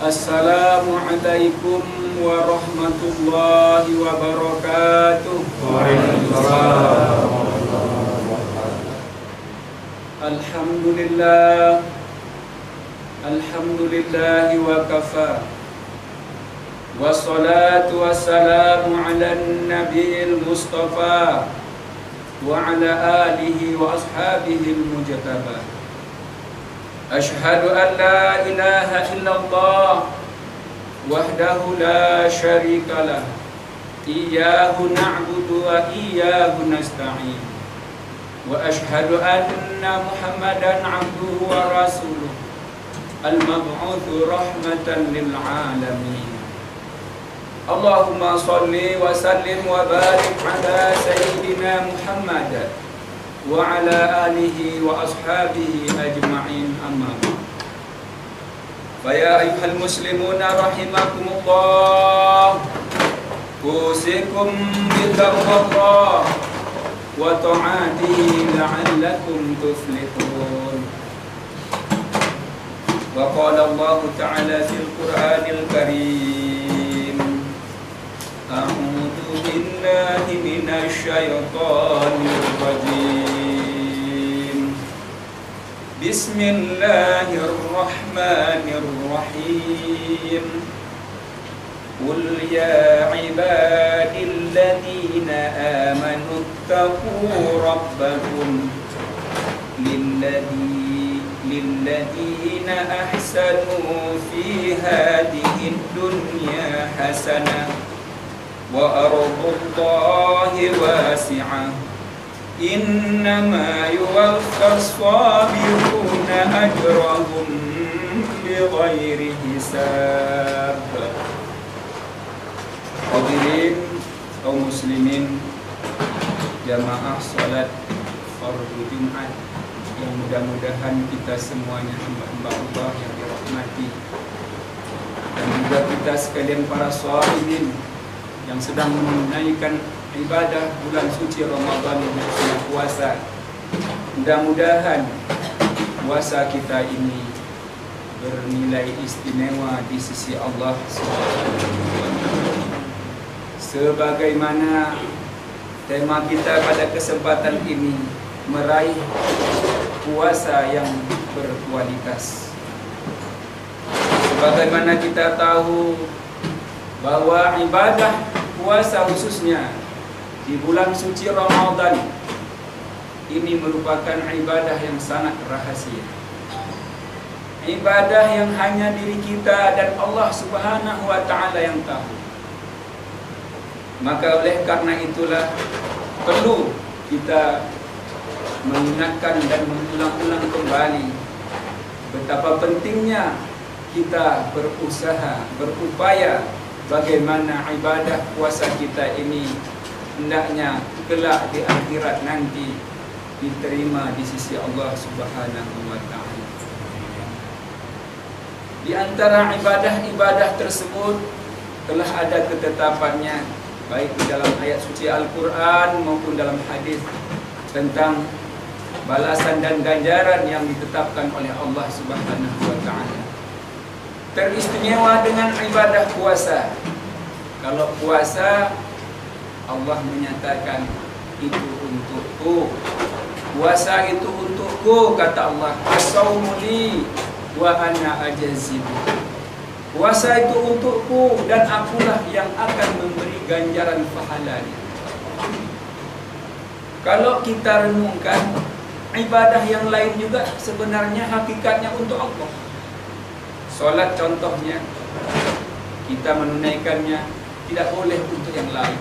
Assalamualaikum warahmatullahi wabarakatuh. Waalaikumsalam. Alhamdulillah. Alhamdulillahi wa kafa. Wassalatu wassalamu ala nabiyil mustafa wa ala alihi wa ashabihi al-mujtaba. Ashhadu an la ilaha illallah wahdahu la syarika lah. Iyyahu na'budu wa iyyahu nasta'in. Wa ashhadu anna Muhammadan abduhu wa rasuluh al-mab'utsu rahmatan lil alamin. Allahumma shalli wa sallim wa barik ala sayyidina Muhammad wa ala alihi wa ashabihi ajma'in, amma ba'd. Faya ayyuhal muslimuna rahimakumullah, usikum bittaqwallah wa ta'atihi la'allakum tuflihun. Wa qala Allah ta'ala fil Qur'anil Karim, a'udzu billahi minasy syaithanir rajim. Bismillahirrahmanirrahim. Qul ya ibadilladzina amanu ittaqu rabbakum lilladzina ahsanu fi hadhihi dunya hasanah wa ardullahi wasi'ah. Innama yuwaffas sabiruna ajrahum bighairi hisab. Hadirin kaum muslimin jamaah salat fardu Jumat yang mudah-mudahan kita semuanya hamba-hamba Allah yang dirahmati, dan juga kita sekalian para shaimin yang sedang menunaikan ibadah bulan suci Ramadan dengan puasa. Mudah-mudahan puasa kita ini bernilai istimewa di sisi Allah Subhanahu wa Ta'ala. Sebagaimana tema kita pada kesempatan ini, meraih puasa yang berkualitas. Sebagaimana kita tahu bahwa ibadah puasa khususnya di bulan suci Ramadan ini merupakan ibadah yang sangat rahasia. Ibadah yang hanya diri kita dan Allah Subhanahu wa Ta'ala yang tahu. Maka oleh karena itulah perlu kita mengingatkan dan mengulang-ulang kembali betapa pentingnya kita berusaha, berupaya bagaimana ibadah puasa kita ini hendaknya kelak di akhirat nanti diterima di sisi Allah Subhanahu wa Ta'ala. Di antara ibadah-ibadah tersebut telah ada ketetapannya, baik di dalam ayat suci Al-Quran maupun dalam hadis, tentang balasan dan ganjaran yang ditetapkan oleh Allah Subhanahu wa Ta'ala. Teristimewa dengan ibadah puasa. Kalau puasa, Allah menyatakan itu untukku. Puasa itu untukku, kata Allah. As-saumu li wa ana ajazibu. Puasa itu untukku dan akulah yang akan memberi ganjaran pahalanya. Kalau kita renungkan, ibadah yang lain juga sebenarnya hakikatnya untuk Allah. Solat contohnya, kita menunaikannya tidak boleh untuk yang lain.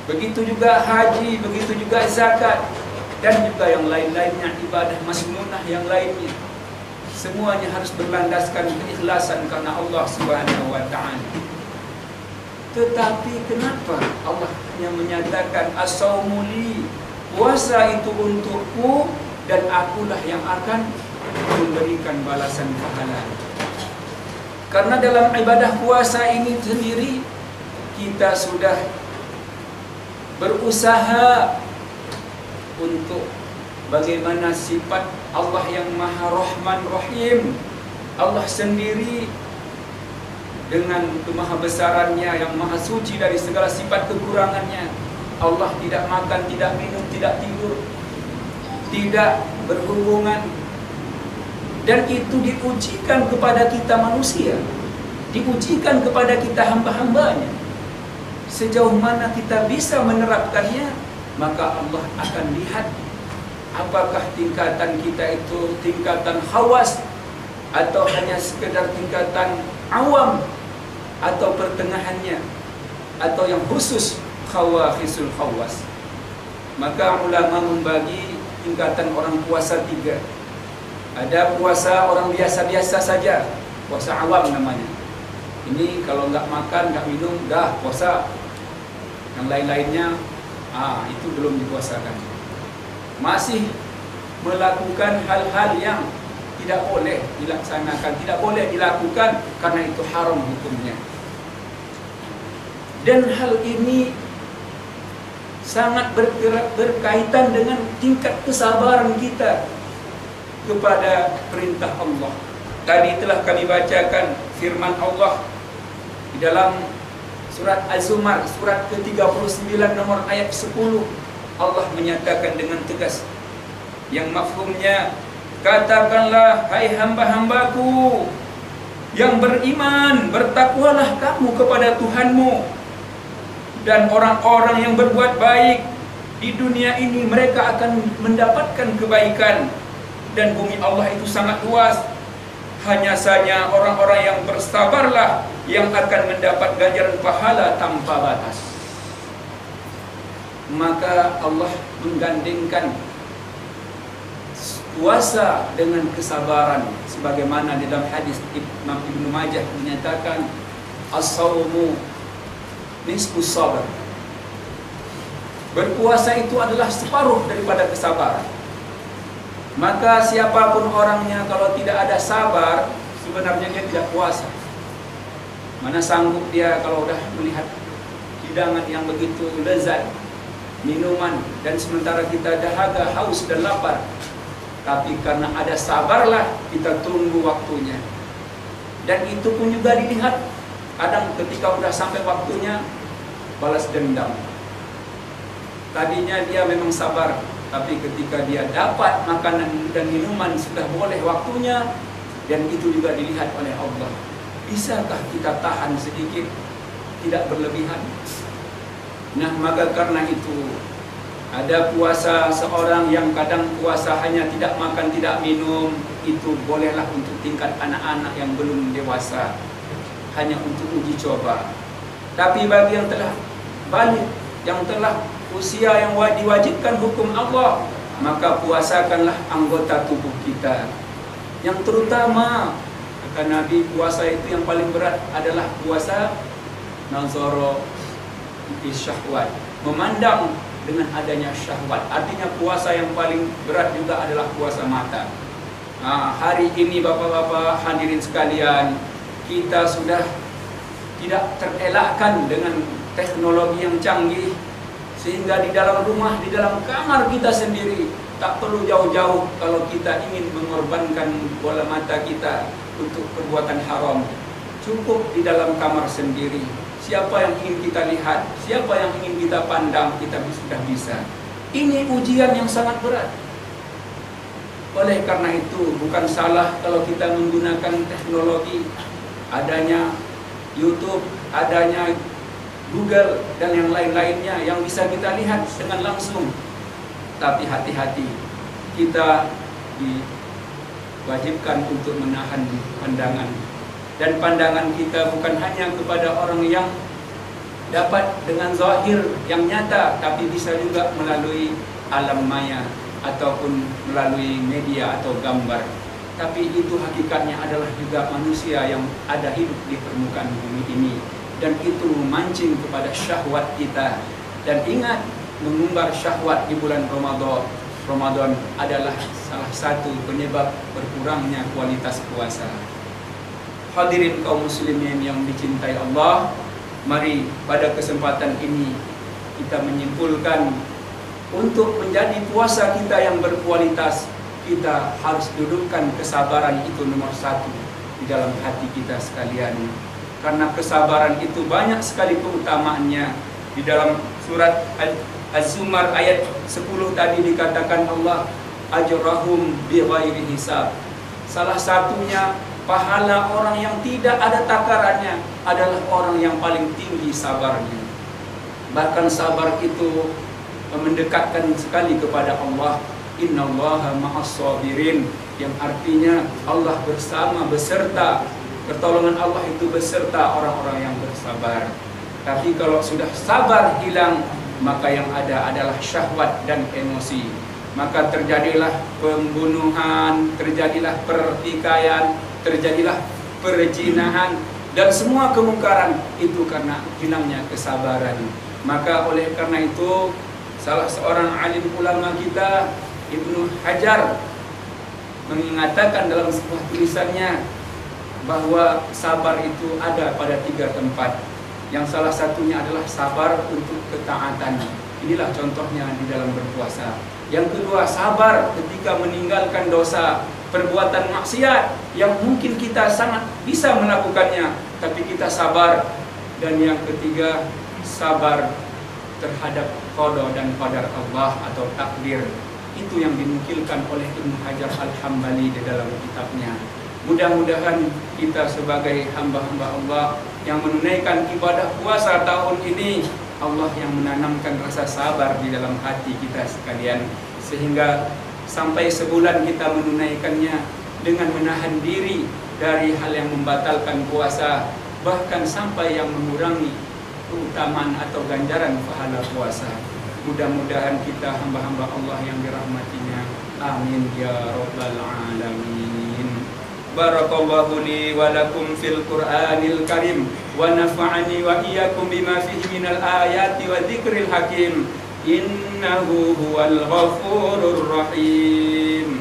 Begitu juga haji, begitu juga zakat, dan juga yang lain-lainnya, ibadah masnunah yang lainnya. Semuanya harus berlandaskan keikhlasan karena Allah Subhanahu wa Ta'ala. Tetapi kenapa Allah hanya menyatakan as-saumu li, puasa itu untukku dan akulah yang akan memberikan balasan pahala. Karena dalam ibadah puasa ini sendiri kita sudah berusaha untuk bagaimana sifat Allah yang Maha Rahman Rahim Allah sendiri dengan kemahabesarannya yang maha suci dari segala sifat kekurangannya. Allah tidak makan, tidak minum, tidak tidur, tidak berhubungan. Dan itu diujikan kepada kita manusia, diujikan kepada kita hamba-hambanya. Sejauh mana kita bisa menerapkannya, maka Allah akan lihat apakah tingkatan kita itu tingkatan khawas, atau hanya sekedar tingkatan awam, atau pertengahannya, atau yang khusus khawafisul khawas. Maka ulama membagi tingkatan orang puasa 3. Ada puasa orang biasa-biasa saja, puasa awam namanya. Ini kalau nggak makan, nggak minum, dah puasa. Yang lain-lainnya, itu belum dipuasakan. Masih melakukan hal-hal yang tidak boleh dilaksanakan, tidak boleh dilakukan karena itu haram hukumnya. Dan hal ini sangat berkaitan dengan tingkat kesabaran kita kepada perintah Allah. Tadi telah kami bacakan firman Allah di dalam surat Az-Zumar, surat ke-39 nomor ayat 10. Allah menyatakan dengan tegas, yang mafhumnya, katakanlah, hai hamba-hambaku yang beriman, bertakwalah kamu kepada Tuhanmu. Dan orang-orang yang berbuat baik di dunia ini, mereka akan mendapatkan kebaikan. Dan bumi Allah itu sangat luas. Hanya saja orang-orang yang bersabarlah yang akan mendapat ganjaran pahala tanpa batas. Maka Allah menggandengkan puasa dengan kesabaran, sebagaimana di dalam hadis Imam Ibnu Majah menyatakan, as-sawmu nisfus sabr. Berpuasa itu adalah separuh daripada kesabaran. Maka siapapun orangnya kalau tidak ada sabar, sebenarnya dia tidak puasa. Mana sanggup dia kalau sudah melihat hidangan yang begitu lezat, minuman, dan sementara kita dahaga, haus dan lapar. Tapi karena ada sabarlah kita tunggu waktunya. Dan itu pun juga dilihat, kadang ketika sudah sampai waktunya, balas dendam. Tadinya dia memang sabar, tapi ketika dia dapat makanan dan minuman sudah boleh waktunya, dan itu juga dilihat oleh Allah. Bisakah kita tahan sedikit, tidak berlebihan? Nah, maka karena itu ada puasa seorang yang kadang puasa hanya tidak makan, tidak minum, itu bolehlah untuk tingkat anak-anak yang belum dewasa, hanya untuk uji coba. Tapi bagi yang telah balik, yang telah usia yang diwajibkan hukum Allah, maka puasakanlah anggota tubuh kita. Yang terutama, kata Nabi, puasa itu yang paling berat adalah puasa nazara syahwat, memandang dengan adanya syahwat. Artinya puasa yang paling berat juga adalah puasa mata. Hari ini bapak-bapak hadirin sekalian, kita sudah tidak terelakkan dengan teknologi yang canggih, sehingga di dalam rumah, di dalam kamar kita sendiri, tak perlu jauh-jauh kalau kita ingin mengorbankan bola mata kita untuk perbuatan haram. Cukup di dalam kamar sendiri. Siapa yang ingin kita lihat, siapa yang ingin kita pandang, kita sudah bisa. Ini ujian yang sangat berat. Oleh karena itu, bukan salah kalau kita menggunakan teknologi, adanya YouTube, adanya Google, dan yang lain-lainnya yang bisa kita lihat dengan langsung. Tapi hati-hati, kita diwajibkan untuk menahan pandangan. Dan pandangan kita bukan hanya kepada orang yang dapat dengan zahir yang nyata, tapi bisa juga melalui alam maya ataupun melalui media atau gambar. Tapi itu hakikatnya adalah juga manusia yang ada hidup di permukaan bumi ini. Dan itu memancing kepada syahwat kita. Dan ingat, mengumbar syahwat di bulan Ramadan adalah salah satu penyebab berkurangnya kualitas puasa. Hadirin kaum muslimin yang dicintai Allah, mari pada kesempatan ini kita menyimpulkan, untuk menjadi puasa kita yang berkualitas, kita harus dudukkan kesabaran itu nomor 1. di dalam hati kita sekalian. Karena kesabaran itu banyak sekali keutamaannya. Di dalam surat Az-Zumar ayat 10 tadi dikatakan Allah ajrahum bighairi hisab. Salah satunya pahala orang yang tidak ada takarannya adalah orang yang paling tinggi sabarnya. Bahkan sabar itu mendekatkan sekali kepada Allah. Innallaha ma'as sabirin, yang artinya Allah beserta, pertolongan Allah itu beserta orang-orang yang bersabar. Tapi kalau sudah sabar hilang, maka yang ada adalah syahwat dan emosi. Maka terjadilah pembunuhan, terjadilah pertikaian, terjadilah perzinahan, dan semua kemungkaran itu karena hilangnya kesabaran. Maka oleh karena itu, salah seorang alim ulama kita, Ibnu Hajar, mengatakan dalam sebuah tulisannya bahwa sabar itu ada pada 3 tempat. Yang salah satunya adalah sabar untuk ketaatan. Inilah contohnya di dalam berpuasa. Yang kedua, sabar ketika meninggalkan dosa, perbuatan maksiat yang mungkin kita sangat bisa melakukannya, tapi kita sabar. Dan yang ketiga, sabar terhadap qada dan qadar Allah atau takdir. Itu yang dinukilkan oleh Ibnu Hajar Al-Hambali di dalam kitabnya. Mudah-mudahan kita sebagai hamba-hamba Allah yang menunaikan ibadah puasa tahun ini, Allah yang menanamkan rasa sabar di dalam hati kita sekalian, sehingga sampai sebulan kita menunaikannya dengan menahan diri dari hal yang membatalkan puasa, bahkan sampai yang mengurangi keutamaan atau ganjaran pahala puasa. Mudah-mudahan kita hamba-hamba Allah yang dirahmatinya. Amin ya rabbal alamin. Barakallahu li wa lakum fil Qur'anil Karim wa nafa'ani wa iyyakum bima fihi minal ayati wa dzikril hakim. Innahu huwal ghafurur rahim.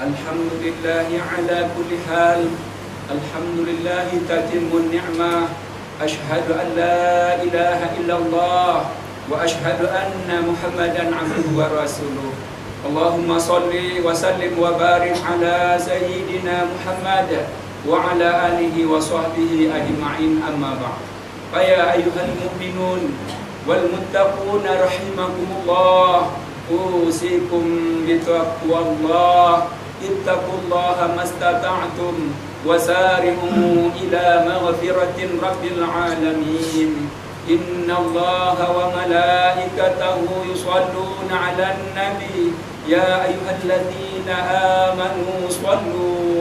Alhamdulillahi ala kulli hal. Alhamdulillahi tatimmun ni'mah. Ashhadu an la ilaha illallah wa ashhadu anna Muhammadan abduhu wa rasuluh. Allahumma salli wa sallim wa barik ala sayyidina Muhammad wa ala alihi wa sahbihi ajma'in, amma ba'd. Fa ayyuhal mu'minun wal muttaquna rahimakumullah, usikum bitaqwallah, ittaqullaha mastata'tum wasari'u ila maghfiratin rabbil alamin. Innallaha wa malaikatahu yusalluna 'alan nabi ya ayyuhalladzina amanu sallu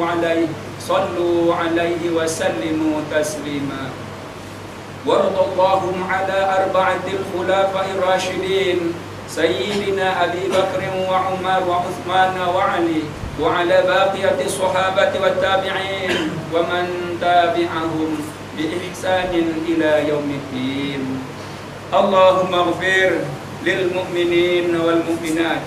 'alaihi wa sallimu taslima. Waradallahu 'ala arba'atil khulafa'ir rasyidin sayyidina Abi Bakr wa Umar wa Uthman wa Ali wa ala baqiyati sahabati wat tabi'in wa man tabi'ahum bi ihsanin ila yaumiddin. Allahumma ighfir lil mu'minin wal mu'minat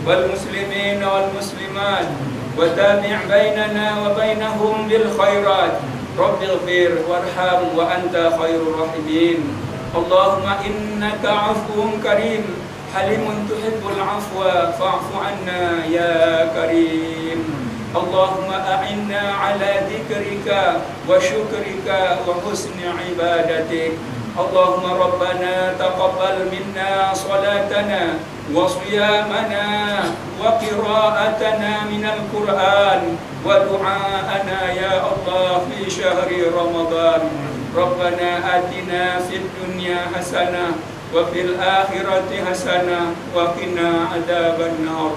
wal muslimin wal muslimat wa tabi' bainana wa bainahum bil khairat. Rabbi ighfir warham wa anta khairur rahimin. Allahumma innaka 'afuwun karim halimun tuhibbul afwa fa'fu anna ya karim. Allahumma a'inna ala dzikrika wa syukrika wa husni ibadatik. Allahumma rabbana taqabbal minna salatana wa siyamana wa qira'atana minal Qur'an wa du'aana ya Allah fi syahri Ramadan. Rabbana atina fid dunya hasanah wa fil akhirati hasanah wa qina adzaban nar.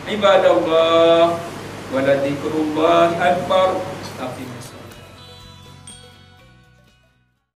Ibadallah wa la dzikrullahi akbar.